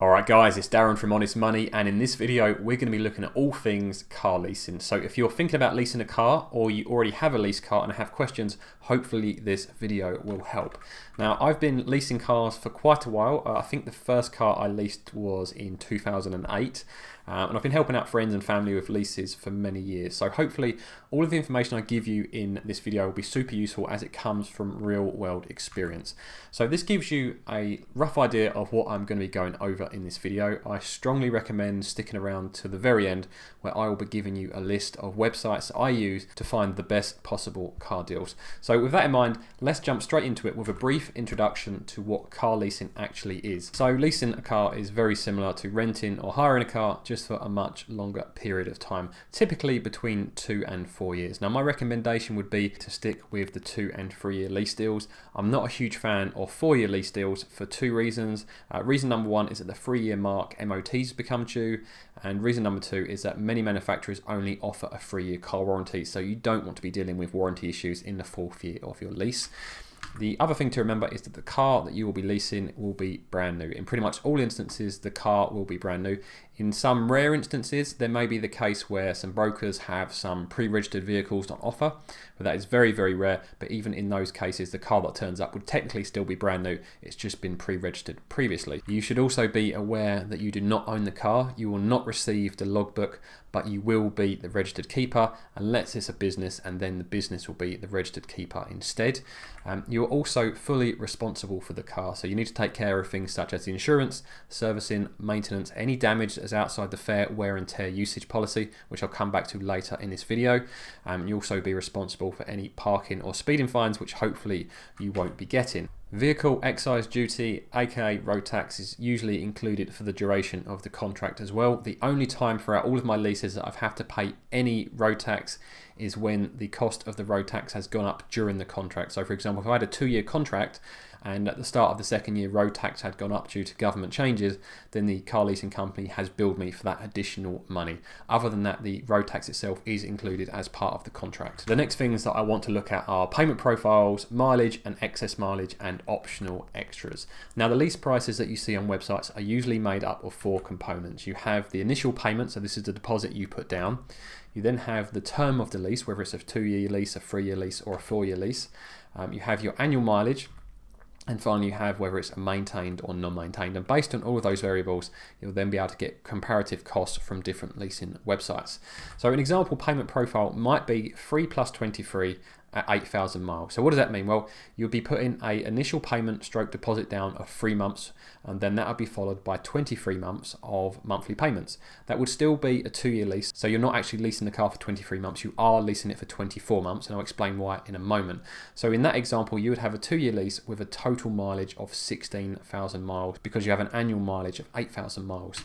Alright guys, it's Darren from Honest Money, and in this video we're going to be looking at all things car leasing. So if you're thinking about leasing a car, or you already have a leased car and have questions, hopefully this video will help. Now, I've been leasing cars for quite a while. I think the first car I leased was in 2008. And I've been helping out friends and family with leases for many years. So hopefully all of the information I give you in this video will be super useful as it comes from real world experience. So this gives you a rough idea of what I'm going to be going over in this video. I strongly recommend sticking around to the very end, where I will be giving you a list of websites I use to find the best possible car deals. So with that in mind, let's jump straight into it with a brief introduction to what car leasing actually is. So leasing a car is very similar to renting or hiring a car, just for a much longer period of time, typically between 2 and 4 years. Now, my recommendation would be to stick with the 2 and 3 year lease deals. I'm not a huge fan of 4-year lease deals for two reasons. Reason number one is that the 3-year mark MOTs become due, and reason number two is that many manufacturers only offer a 3-year car warranty, so you don't want to be dealing with warranty issues in the 4th year of your lease. The other thing to remember is that the car that you will be leasing will be brand new. In pretty much all instances, the car will be brand new. In some rare instances, there may be the case where some brokers have some pre-registered vehicles on offer, but that is very, very rare. But even in those cases, the car that turns up would technically still be brand new. It's just been pre-registered previously. You should also be aware that you do not own the car. You will not receive the logbook, but you will be the registered keeper, unless it's a business, and then the business will be the registered keeper instead. You're also fully responsible for the car, so you need to take care of things such as the insurance, servicing, maintenance, any damage that is outside the fair wear and tear usage policy, which I'll come back to later in this video. You'll also be responsible for any parking or speeding fines, which hopefully you won't be getting. Vehicle excise duty, aka road tax, is usually included for the duration of the contract as well. The only time throughout all of my leases that I've had to pay any road tax is when the cost of the road tax has gone up during the contract. So for example, if I had a 2-year contract and at the start of the 2nd year road tax had gone up due to government changes, then the car leasing company has billed me for that additional money. Other than that, the road tax itself is included as part of the contract. The next things that I want to look at are payment profiles, mileage and excess mileage, and optional extras. Now, the lease prices that you see on websites are usually made up of 4 components. You have the initial payment, so this is the deposit you put down. You then have the term of the lease, whether it's a 2-year lease, a 3-year lease, or a 4-year lease. You have your annual mileage. And finally, you have whether it's maintained or non-maintained. And based on all of those variables, you'll then be able to get comparative costs from different leasing websites. So an example payment profile might be 3 plus 23 at 8,000 miles. So what does that mean? Well, you'll be putting an initial payment stroke deposit down of 3 months, and then that will be followed by 23 months of monthly payments. That would still be a 2-year lease. So you're not actually leasing the car for 23 months, you are leasing it for 24 months, and I'll explain why in a moment. So in that example, you would have a 2-year lease with a total mileage of 16,000 miles because you have an annual mileage of 8,000 miles.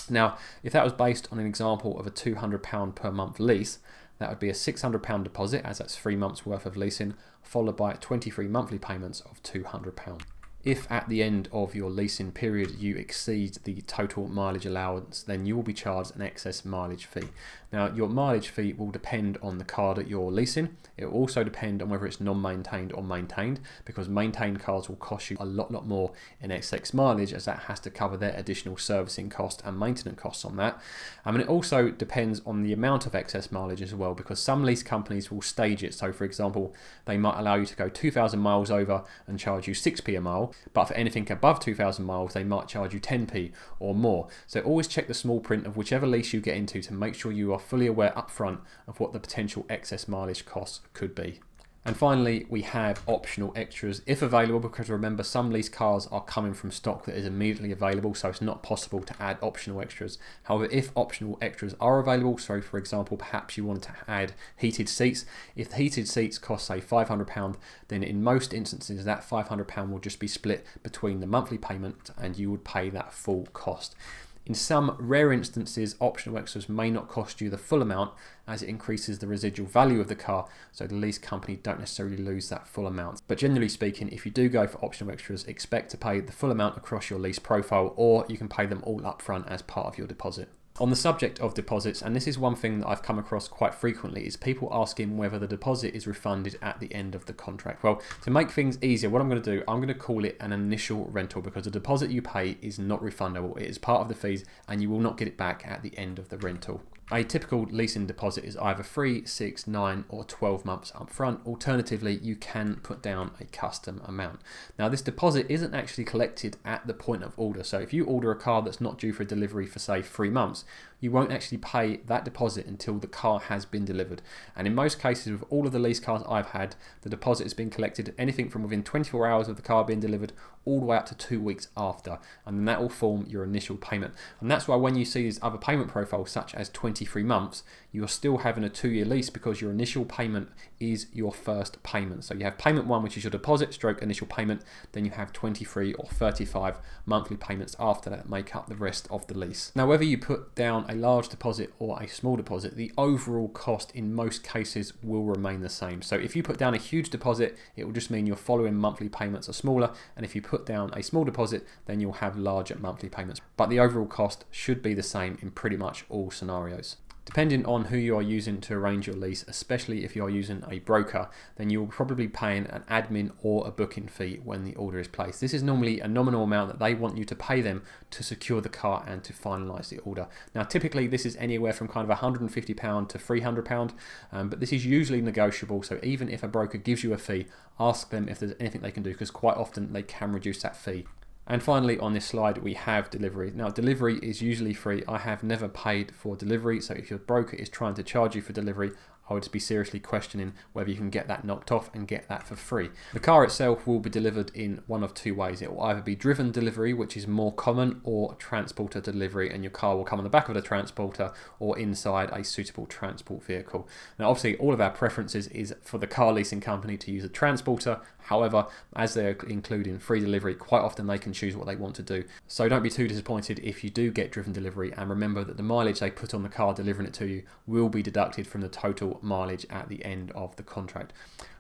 Now, if that was based on an example of a £200 per month lease, that would be a £600 deposit, as that's 3 months worth of leasing, followed by 23 monthly payments of £200. If at the end of your leasing period you exceed the total mileage allowance, then you will be charged an excess mileage fee. Now, your mileage fee will depend on the car that you're leasing. It will also depend on whether it's non-maintained or maintained, because maintained cars will cost you a lot more in excess mileage, as that has to cover their additional servicing cost and maintenance costs on that. And it also depends on the amount of excess mileage as well, because some lease companies will stage it. So for example, they might allow you to go 2,000 miles over and charge you 6p a mile, but for anything above 2,000 miles, they might charge you 10p or more. So always check the small print of whichever lease you get into to make sure you are fully aware upfront of what the potential excess mileage costs could be. And finally, we have optional extras if available, because remember, some lease cars are coming from stock that is immediately available, so it's not possible to add optional extras. However, if optional extras are available, so for example, perhaps you want to add heated seats. If the heated seats cost, say, £500, then in most instances that £500 will just be split between the monthly payment and you would pay that full cost. In some rare instances, optional extras may not cost you the full amount, as it increases the residual value of the car, so the lease company don't necessarily lose that full amount. But generally speaking, if you do go for optional extras, expect to pay the full amount across your lease profile, or you can pay them all up front as part of your deposit. On the subject of deposits, and this is one thing that I've come across quite frequently, is people asking whether the deposit is refunded at the end of the contract. Well, to make things easier, what I'm going to do, I'm going to call it an initial rental, because the deposit you pay is not refundable. It is part of the fees and you will not get it back at the end of the rental. A typical leasing deposit is either 3, 6, 9 or 12 months upfront. Alternatively, you can put down a custom amount. Now, this deposit isn't actually collected at the point of order. So if you order a car that's not due for delivery for say 3 months, you won't actually pay that deposit until the car has been delivered. And in most cases, with all of the lease cars I've had, the deposit has been collected anything from within 24 hours of the car being delivered all the way up to 2 weeks after. And then that will form your initial payment. And that's why when you see these other payment profiles, such as 23 months, you're still having a 2-year lease, because your initial payment is your first payment. So you have payment 1, which is your deposit stroke initial payment. Then you have 23 or 35 monthly payments after that make up the rest of the lease. Now, whether you put down a large deposit or a small deposit, the overall cost in most cases will remain the same. So if you put down a huge deposit, it will just mean your following monthly payments are smaller. And if you put down a small deposit, then you'll have larger monthly payments. But the overall cost should be the same in pretty much all scenarios. Depending on who you are using to arrange your lease, especially if you are using a broker, then you'll probably be paying an admin or a booking fee when the order is placed. This is normally a nominal amount that they want you to pay them to secure the car and to finalise the order. Now, typically this is anywhere from kind of £150 to £300, but this is usually negotiable. So even if a broker gives you a fee, ask them if there's anything they can do, because quite often they can reduce that fee. And finally, on this slide, we have delivery. Now, delivery is usually free. I have never paid for delivery. So if your broker is trying to charge you for delivery, I would be seriously questioning whether you can get that knocked off and get that for free. The car itself will be delivered in one of 2 ways. It will either be driven delivery, which is more common, or transporter delivery, and your car will come on the back of the transporter or inside a suitable transport vehicle. Now, obviously, all of our preferences is for the car leasing company to use a transporter. However, as they're including free delivery, quite often they can choose what they want to do. So don't be too disappointed if you do get driven delivery, and remember that the mileage they put on the car delivering it to you will be deducted from the total mileage at the end of the contract.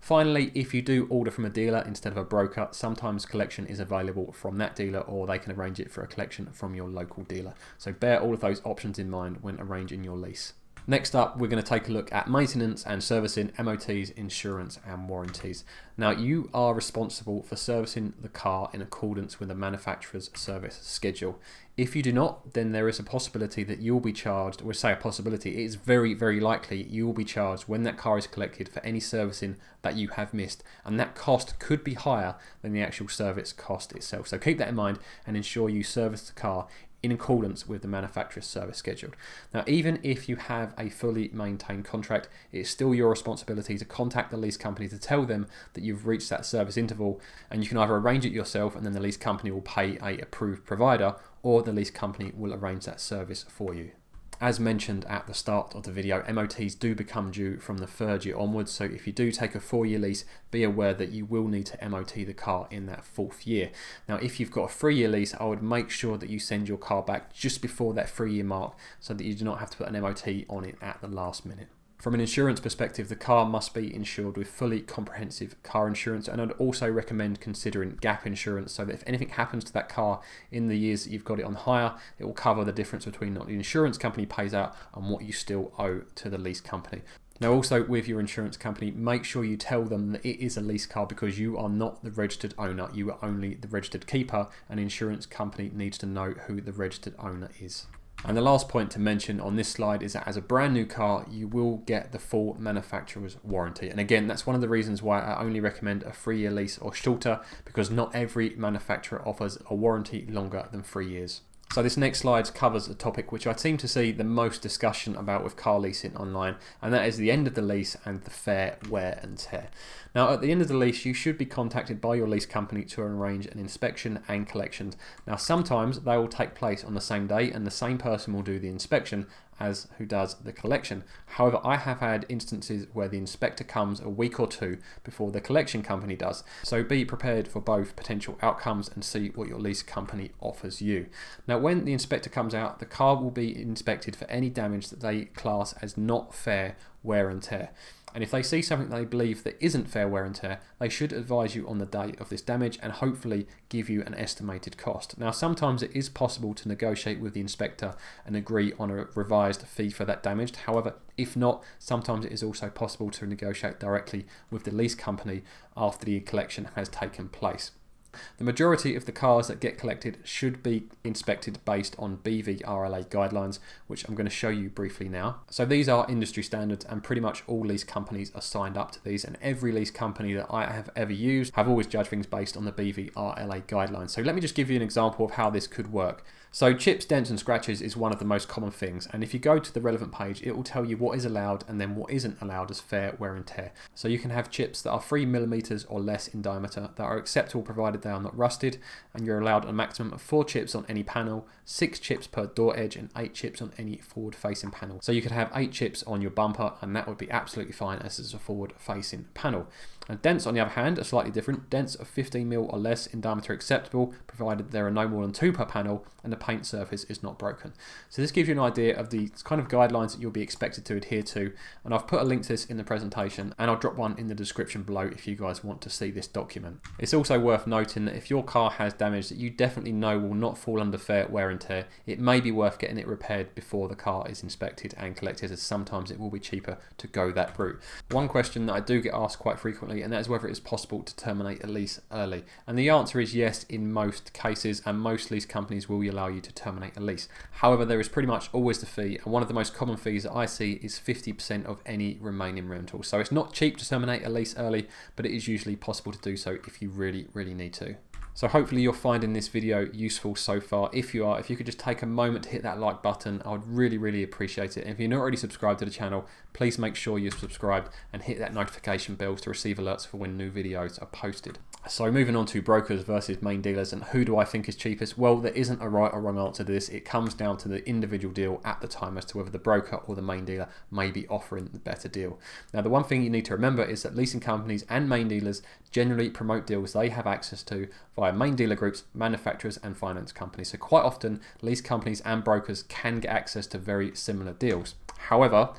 Finally, if you do order from a dealer instead of a broker, sometimes collection is available from that dealer, or they can arrange it for a collection from your local dealer. So bear all of those options in mind when arranging your lease. Next up, we're going to take a look at maintenance and servicing, MOTs, insurance and warranties. Now, you are responsible for servicing the car in accordance with the manufacturer's service schedule. If you do not, then there is a possibility that you'll be charged, or say a possibility, it is very, very likely you will be charged when that car is collected for any servicing that you have missed. And that cost could be higher than the actual service cost itself. So keep that in mind and ensure you service the car in accordance with the manufacturer's service schedule. Now, even if you have a fully maintained contract, it's still your responsibility to contact the lease company to tell them that you've reached that service interval, and you can either arrange it yourself and then the lease company will pay a approved provider, or the lease company will arrange that service for you. As mentioned at the start of the video, MOTs do become due from the 3rd year onwards, so if you do take a 4-year lease, be aware that you will need to MOT the car in that 4th year. Now, if you've got a 3-year lease, I would make sure that you send your car back just before that 3-year mark, so that you do not have to put an MOT on it at the last minute. From an insurance perspective, the car must be insured with fully comprehensive car insurance, and I'd also recommend considering gap insurance, so that if anything happens to that car in the years that you've got it on hire, it will cover the difference between what the insurance company pays out and what you still owe to the lease company. Now, also with your insurance company, make sure you tell them that it is a lease car, because you are not the registered owner, you are only the registered keeper, and the insurance company needs to know who the registered owner is. And the last point to mention on this slide is that as a brand new car, you will get the full manufacturer's warranty. And again, that's one of the reasons why I only recommend a 3-year lease or shorter, because not every manufacturer offers a warranty longer than 3 years. So this next slide covers a topic which I seem to see the most discussion about with car leasing online, and that is the end of the lease and the fair wear and tear. Now, at the end of the lease, you should be contacted by your lease company to arrange an inspection and collections. Now, sometimes they will take place on the same day, and the same person will do the inspection as who does the collection. However, I have had instances where the inspector comes a week or 2 before the collection company does. So be prepared for both potential outcomes and see what your lease company offers you. Now, when the inspector comes out, the car will be inspected for any damage that they class as not fair wear and tear. And if they see something they believe that isn't fair wear and tear, they should advise you on the date of this damage and hopefully give you an estimated cost. Now, sometimes it is possible to negotiate with the inspector and agree on a revised fee for that damage. However, if not, sometimes it is also possible to negotiate directly with the lease company after the collection has taken place. The majority of the cars that get collected should be inspected based on BVRLA guidelines, which I'm going to show you briefly now. So these are industry standards and pretty much all lease companies are signed up to these, and every lease company that I have ever used have always judged things based on the BVRLA guidelines. So let me just give you an example of how this could work. So chips, dents and scratches is one of the most common things, and if you go to the relevant page it will tell you what is allowed and then what isn't allowed as fair wear and tear. So you can have chips that are 3mm or less in diameter that are acceptable provided they are not rusted, and you're allowed a maximum of 4 chips on any panel, 6 chips per door edge and 8 chips on any forward facing panel. So you could have 8 chips on your bumper and that would be absolutely fine as it's a forward facing panel. And dents on the other hand are slightly different. Dents of 15mm or less in diameter acceptable provided there are no more than 2 per panel and the paint surface is not broken. So this gives you an idea of the kind of guidelines that you'll be expected to adhere to, and I've put a link to this in the presentation and I'll drop one in the description below if you guys want to see this document. It's also worth noting that if your car has damage that you definitely know will not fall under fair wear and tear, it may be worth getting it repaired before the car is inspected and collected, as sometimes it will be cheaper to go that route. One question that I do get asked quite frequently, and that is whether it is possible to terminate a lease early. And the answer is yes in most cases, and most lease companies will allow you to terminate a lease. However, there is pretty much always the fee, and one of the most common fees that I see is 50% of any remaining rental. So it's not cheap to terminate a lease early, but it is usually possible to do so if you really need to. So hopefully you're finding this video useful so far. If you are, if you could just take a moment to hit that like button, I would really appreciate it. And if you're not already subscribed to the channel, please make sure you're subscribed and hit that notification bell to receive alerts for when new videos are posted. So moving on to brokers versus main dealers, and who do I think is cheapest? Well, there isn't a right or wrong answer to this. It comes down to the individual deal at the time as to whether the broker or the main dealer may be offering the better deal. Now, the one thing you need to remember is that leasing companies and main dealers generally promote deals they have access to via main dealer groups, manufacturers and finance companies. So quite often lease companies and brokers can get access to very similar deals. However,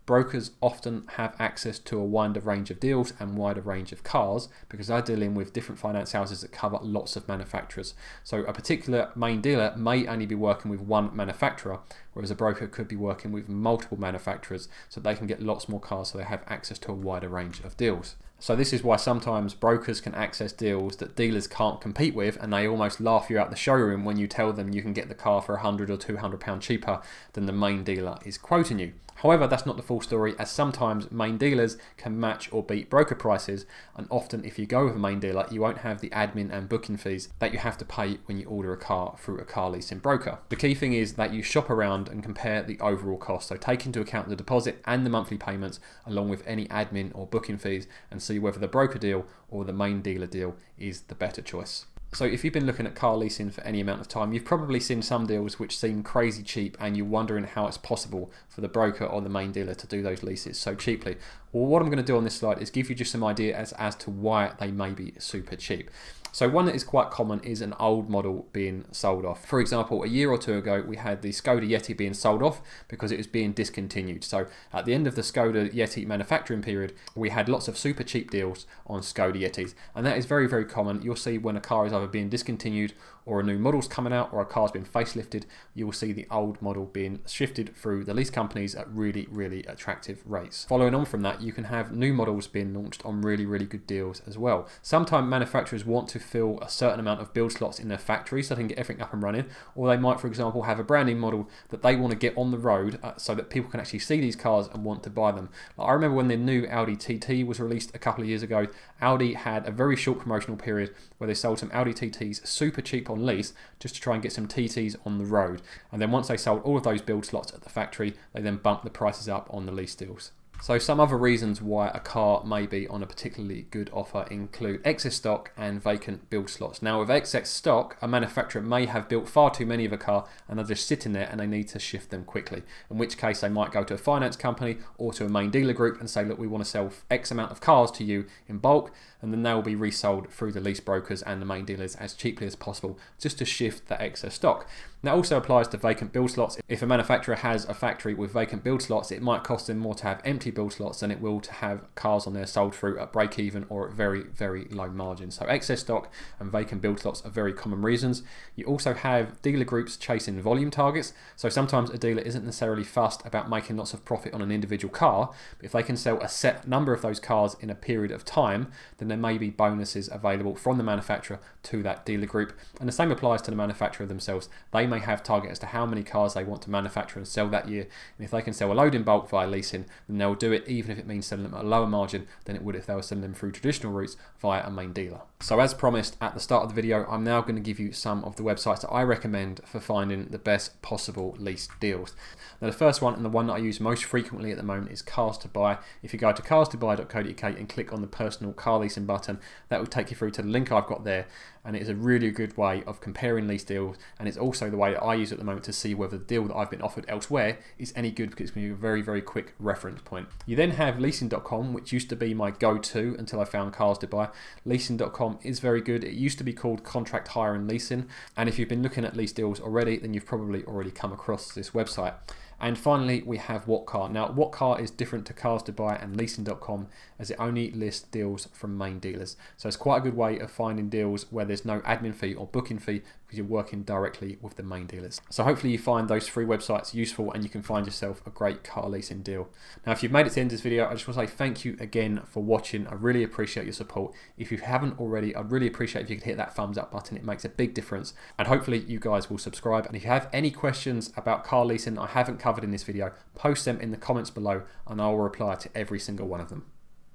brokers often have access to a wider range of deals and wider range of cars because they're dealing with different finance houses that cover lots of manufacturers. So a particular main dealer may only be working with one manufacturer, whereas a broker could be working with multiple manufacturers, so they can get lots more cars, so they have access to a wider range of deals. So this is why sometimes brokers can access deals that dealers can't compete with, and they almost laugh you out the showroom when you tell them you can get the car for £100 or £200 cheaper than the main dealer is quoting you. However, that's not the full story, as sometimes main dealers can match or beat broker prices, and often if you go with a main dealer, you won't have the admin and booking fees that you have to pay when you order a car through a car leasing broker. The key thing is that you shop around and compare the overall cost, so take into account the deposit and the monthly payments along with any admin or booking fees, and see whether the broker deal or the main dealer deal is the better choice. So if you've been looking at car leasing for any amount of time, you've probably seen some deals which seem crazy cheap and you're wondering how it's possible for the broker or the main dealer to do those leases so cheaply. Well, what I'm going to do on this slide is give you just some idea as to why they may be super cheap. So one that is quite common is an old model being sold off. For example, a year or two ago, we had the Skoda Yeti being sold off because it was being discontinued. So at the end of the Skoda Yeti manufacturing period, we had lots of super cheap deals on Skoda Yetis. And that is very common. You'll see when a car is either being discontinued or a new model's coming out or a car's been facelifted, you will see the old model being shifted through the lease companies at really attractive rates. Following on from that, you can have new models being launched on really good deals as well. Sometimes manufacturers want to fill a certain amount of build slots in their factory so they can get everything up and running, or they might, for example, have a brand new model that they want to get on the road so that people can actually see these cars and want to buy them. Like, I remember when the new Audi TT was released a couple of years ago, Audi had a very short promotional period where they sold some Audi TTs super cheap on lease just to try and get some TTs on the road. And then once they sold all of those build slots at the factory, they then bumped the prices up on the lease deals. So some other reasons why a car may be on a particularly good offer include excess stock and vacant build slots. Now with excess stock, a manufacturer may have built far too many of a car and they're just sitting there and they need to shift them quickly, in which case they might go to a finance company or to a main dealer group and say, look, we want to sell X amount of cars to you in bulk, and then they will be resold through the lease brokers and the main dealers as cheaply as possible just to shift that excess stock. That also applies to vacant build slots. If a manufacturer has a factory with vacant build slots, it might cost them more to have empty build slots than it will to have cars on there sold through at break even or at very, very low margins. So excess stock and vacant build slots are very common reasons. You also have dealer groups chasing volume targets. So sometimes a dealer isn't necessarily fussed about making lots of profit on an individual car, but if they can sell a set number of those cars in a period of time, then there may be bonuses available from the manufacturer to that dealer group. And the same applies to the manufacturer themselves. They may have target as to how many cars they want to manufacture and sell that year. And if they can sell a load in bulk via leasing, then they'll do it even if it means selling them at a lower margin than it would if they were selling them through traditional routes via a main dealer. So as promised at the start of the video, I'm now going to give you some of the websites that I recommend for finding the best possible lease deals. Now the first one, and the one that I use most frequently at the moment, is Cars to Buy. If you go to carstobuy.co.uk and click on the personal car leasing button, that will take you through to the link I've got there, and it is a really good way of comparing lease deals, and it's also the way that I use at the moment to see whether the deal that I've been offered elsewhere is any good, because it's going to be a very, very quick reference point. You then have leasing.com, which used to be my go-to until I found Cars to Buy. Leasing.com is very good. It used to be called Contract Hire and Leasing, and if you've been looking at lease deals already, then you've probably already come across this website. And finally, we have Whatcar. Now, Whatcar is different to Cars to Buy and Leasing.com, as it only lists deals from main dealers. So it's quite a good way of finding deals where there's no admin fee or booking fee, because you're working directly with the main dealers. So hopefully you find those three websites useful and you can find yourself a great car leasing deal. Now, if you've made it to the end of this video, I just want to say thank you again for watching. I really appreciate your support. If you haven't already, I'd really appreciate if you could hit that thumbs up button. It makes a big difference. And hopefully you guys will subscribe. And if you have any questions about car leasing I haven't covered in this video, post them in the comments below and I will reply to every single one of them.